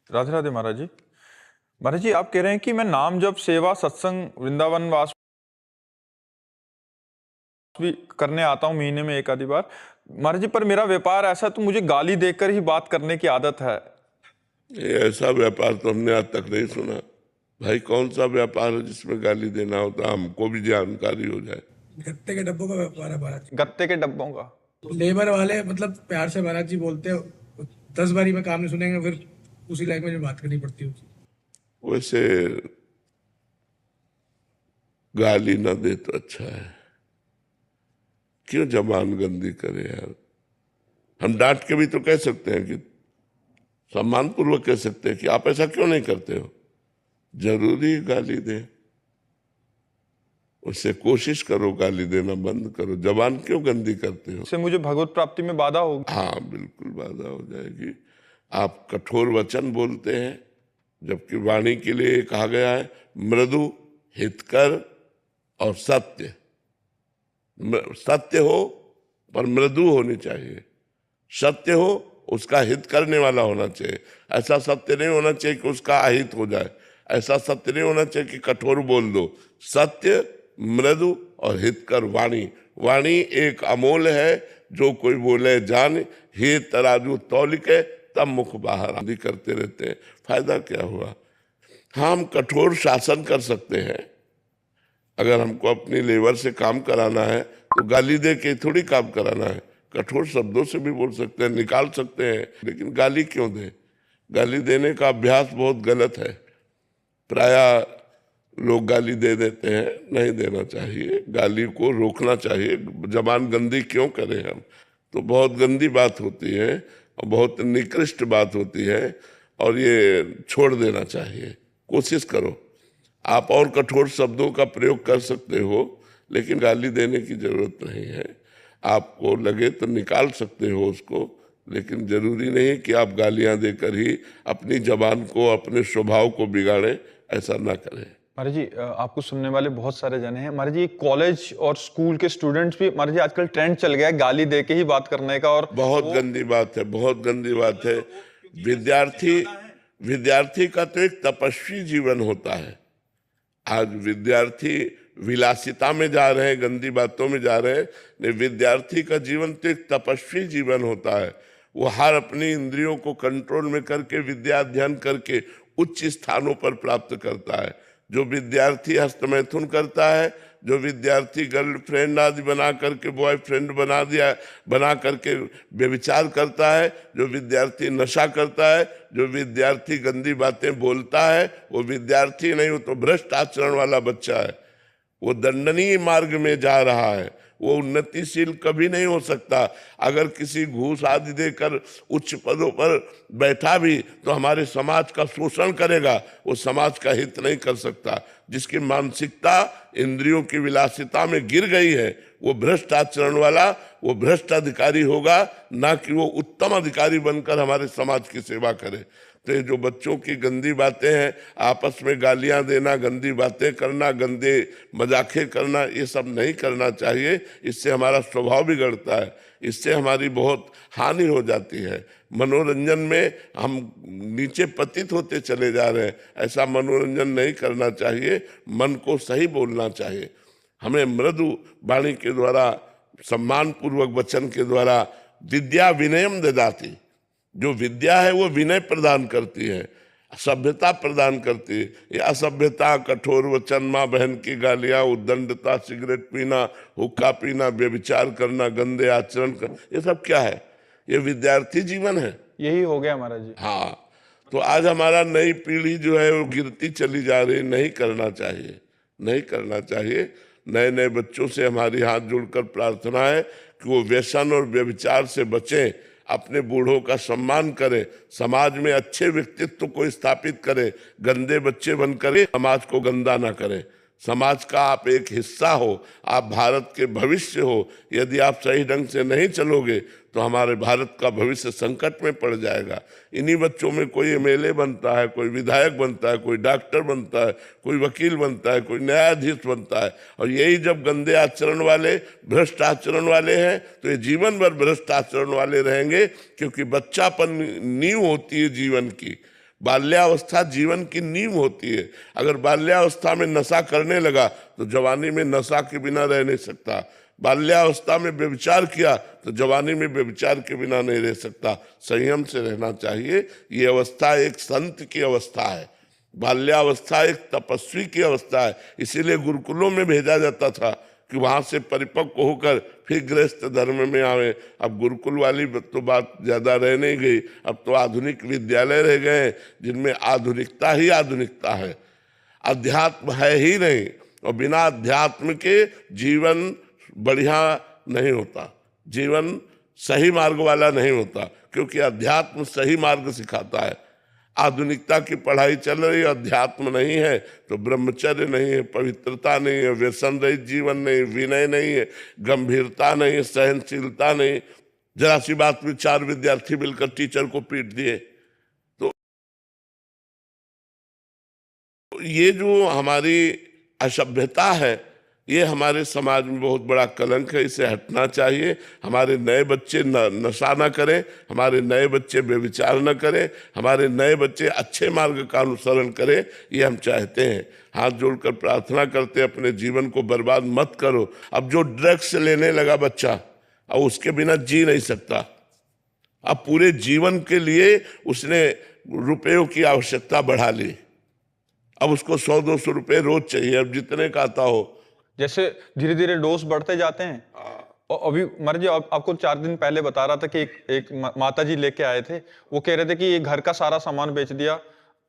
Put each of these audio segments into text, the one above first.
राधे राधे महाराज जी। महाराज जी, आप कह रहे हैं कि मैं नाम जप सेवा सत्संग वृंदावन वास भी करने आता हूँ महीने में एक आधी बार। महाराज जी, पर मेरा व्यापार ऐसा, तो मुझे गाली देकर ही बात करने की आदत है। ये ऐसा व्यापार तो हमने आज तक नहीं सुना। भाई कौन सा व्यापार है जिसमें गाली देना होता, हमको भी जानकारी हो जाए। गत्ते के डब्बों का व्यापार है महाराज जी। गत्ते के डब्बों का। लेबर वाले मतलब प्यार से महाराज जी बोलते हैं, 10 बारी में काम नहीं सुनेंगे, फिर उसी लैंग्वेज में बात करनी पड़ती होगी। वैसे गाली ना दे तो अच्छा है, क्यों जबान गंदी करे यार। हम डांट के भी तो कह सकते हैं, कि सम्मान पूर्वक कह सकते हैं कि आप ऐसा क्यों नहीं करते हो। जरूरी गाली दे, उससे कोशिश करो गाली देना बंद करो। जबान क्यों गंदी करते हो? इससे मुझे भगवत प्राप्ति में बाधा होगी। हाँ बिल्कुल बाधा हो जाएगी। आप कठोर वचन बोलते हैं, जबकि वाणी के लिए कहा गया है मृदु, हितकर और सत्य। सत्य हो पर मृदु होनी चाहिए, सत्य हो उसका हित करने वाला होना चाहिए। ऐसा सत्य नहीं होना चाहिए कि उसका अहित हो जाए, ऐसा सत्य नहीं होना चाहिए कि कठोर बोल दो। सत्य, मृदु और हितकर वाणी। वाणी एक अमोल है, जो कोई बोले जान, हे तराजू तौल के तब मुख बाहर आदि करते रहते हैं, फायदा क्या हुआ। हाँ, हम कठोर शासन कर सकते हैं। अगर हमको अपनी लेबर से काम कराना है तो गाली दे के थोड़ी काम कराना है, कठोर शब्दों से भी बोल सकते हैं, निकाल सकते हैं, लेकिन गाली क्यों दे। गाली देने का अभ्यास बहुत गलत है। प्रायः लोग गाली दे देते हैं, नहीं देना चाहिए, गाली को रोकना चाहिए। जबान गंदी क्यों करें हम, तो बहुत गंदी बात होती है और बहुत निकृष्ट बात होती है, और ये छोड़ देना चाहिए। कोशिश करो, आप और कठोर शब्दों का प्रयोग कर सकते हो, लेकिन गाली देने की जरूरत नहीं है। आपको लगे तो निकाल सकते हो उसको, लेकिन जरूरी नहीं कि आप गालियां देकर ही अपनी जबान को, अपने स्वभाव को बिगाड़ें। ऐसा ना करें। महाराज जी, आपको सुनने वाले बहुत सारे जने हैं महाराज जी। कॉलेज और स्कूल के स्टूडेंट्स भी महाराज जी, आजकल ट्रेंड चल गया है गाली दे के ही बात करने का, और बहुत गंदी बात है, बहुत गंदी बात है। विद्यार्थी का तो एक तपस्वी जीवन होता है। आज विद्यार्थी विलासिता में जा रहे हैं, गंदी बातों में जा रहे हैं। नहीं, विद्यार्थी का जीवन तो एक तपस्वी जीवन होता है। वो हर अपनी इंद्रियों को कंट्रोल में करके विद्या अध्ययन करके उच्च स्थानों पर प्राप्त करता है। जो विद्यार्थी हस्तमैथुन करता है, जो विद्यार्थी गर्लफ्रेंड आदि बना करके बॉयफ्रेंड बना करके व्यभिचार करता है, जो विद्यार्थी नशा करता है, जो विद्यार्थी गंदी बातें बोलता है, वो विद्यार्थी नहीं, वो तो भ्रष्ट आचरण वाला बच्चा है। वो दंडनीय मार्ग में जा रहा है, वो उन्नतिशील कभी नहीं हो सकता। अगर किसी घूस आदि देकर उच्च पदों पर बैठा भी तो हमारे समाज का शोषण करेगा, वो समाज का हित नहीं कर सकता। जिसकी मानसिकता इंद्रियों की विलासिता में गिर गई है, वो भ्रष्ट आचरण वाला, वो भ्रष्ट अधिकारी होगा, ना कि वो उत्तम अधिकारी बनकर हमारे समाज की सेवा करे। तो ये जो बच्चों की गंदी बातें हैं, आपस में गालियां देना, गंदी बातें करना, गंदे मजाके करना, ये सब नहीं करना चाहिए। इससे हमारा स्वभाव बिगड़ता है, इससे हमारी बहुत हानि हो जाती है। मनोरंजन में हम नीचे पतित होते चले जा रहे हैं, ऐसा मनोरंजन नहीं करना चाहिए। मन को सही बोलना चाहिए। हमें मृदु वाणी के द्वारा, सम्मान पूर्वक वचन के द्वारा, विद्या विनयम ददाति, जो विद्या है वो विनय प्रदान करती है, सभ्यता प्रदान करती है। ये असभ्यता, कठोर वचन, माँ बहन की गालियाँ, उद्दंडता, सिगरेट पीना, हुक्का पीना, व्यभिचार करना, गंदे आचरण करना, ये सब क्या है? ये विद्यार्थी जीवन है। यही हो गया महाराज जी। हाँ, तो आज हमारा नई पीढ़ी जो है वो गिरती चली जा रही। नहीं करना चाहिए, नहीं करना चाहिए। नए नए बच्चों से हमारी हाथ जोड़कर प्रार्थना है कि वो व्यसन और व्यभिचार से बचें, अपने बूढ़ों का सम्मान करें, समाज में अच्छे व्यक्तित्व को स्थापित करें, गंदे बच्चे बनकर समाज को गंदा ना करें। समाज का आप एक हिस्सा हो, आप भारत के भविष्य हो। यदि आप सही ढंग से नहीं चलोगे तो हमारे भारत का भविष्य संकट में पड़ जाएगा। इन्हीं बच्चों में कोई एमएलए बनता है, कोई विधायक बनता है, कोई डॉक्टर बनता है, कोई वकील बनता है, कोई न्यायाधीश बनता है। और यही जब गंदे आचरण वाले, भ्रष्ट आचरण वाले हैं, तो ये जीवन भर भ्रष्ट आचरण वाले रहेंगे। क्योंकि बच्चापन नींव होती है जीवन की। बाल्यावस्था जीवन की नींव होती है। अगर बाल्यावस्था में नशा करने लगा तो जवानी में नशा के बिना रह नहीं सकता। बाल्यावस्था में व्यभिचार किया तो जवानी में व्यभिचार के बिना नहीं रह सकता। संयम से रहना चाहिए। ये अवस्था एक संत की अवस्था है। बाल्यावस्था एक तपस्वी की अवस्था है। इसीलिए गुरुकुलों में भेजा जाता था कि वहां से परिपक्व होकर फिर गृहस्थ धर्म में आवे। अब गुरुकुल वाली तो बात ज्यादा रह नहीं गई। अब तो आधुनिक विद्यालय रह गए जिनमें आधुनिकता ही आधुनिकता है, अध्यात्म है ही नहीं। और बिना अध्यात्म के जीवन बढ़िया नहीं होता, जीवन सही मार्ग वाला नहीं होता, क्योंकि अध्यात्म सही मार्ग सिखाता है। आधुनिकता की पढ़ाई चल रही है, अध्यात्म नहीं है तो ब्रह्मचर्य नहीं है, पवित्रता नहीं है, व्यसन रहित जीवन नहीं, विनय नहीं है, गंभीरता नहीं, सहनशीलता नहीं। जरा सी बात में 4 विद्यार्थी मिलकर टीचर को पीट दिए। तो ये जो हमारी असभ्यता है, ये हमारे समाज में बहुत बड़ा कलंक है। इसे हटना चाहिए। हमारे नए बच्चे नशा न करें, हमारे नए बच्चे व्यभिचार न करें, हमारे नए बच्चे अच्छे मार्ग का अनुसरण करें, ये हम चाहते हैं। हाथ जोड़कर प्रार्थना करते हैं, अपने जीवन को बर्बाद मत करो। अब जो ड्रग्स लेने लगा बच्चा, अब उसके बिना जी नहीं सकता। अब पूरे जीवन के लिए उसने रुपयों की आवश्यकता बढ़ा ली। अब उसको 100-200 रुपये रोज चाहिए, अब जितने का आता हो। जैसे धीरे धीरे डोज बढ़ते जाते हैं। और अभी मर जी आपको 4 दिन पहले बता रहा था कि एक माता जी लेके आए थे। वो कह रहे थे कि ये घर का सारा सामान बेच दिया,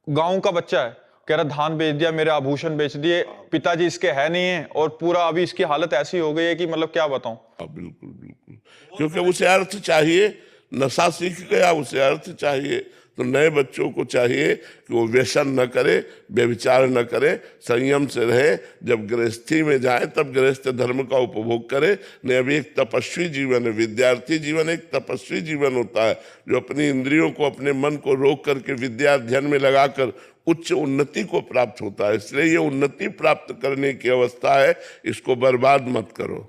गांव का बच्चा है, कह रहा धान बेच दिया, मेरे आभूषण बेच दिए, पिताजी इसके है नहीं है, और पूरा अभी इसकी हालत ऐसी हो गई है कि मतलब क्या बताऊं। बिल्कुल बिल्कुल, क्योंकि उसे अर्थ चाहिए। नशा सीख गया, उसे अर्थ चाहिए। तो नए बच्चों को चाहिए कि वो व्यसन न करे, व्यभिचार न करे, संयम से रहे। जब गृहस्थी में जाए तब गृहस्थ धर्म का उपभोग करे। नहीं, अभी एक तपस्वी जीवन है। विद्यार्थी जीवन एक तपस्वी जीवन होता है, जो अपनी इंद्रियों को, अपने मन को रोक करके विद्या अध्ययन में लगाकर उच्च उन्नति को प्राप्त होता है। इसलिए ये उन्नति प्राप्त करने की अवस्था है, इसको बर्बाद मत करो।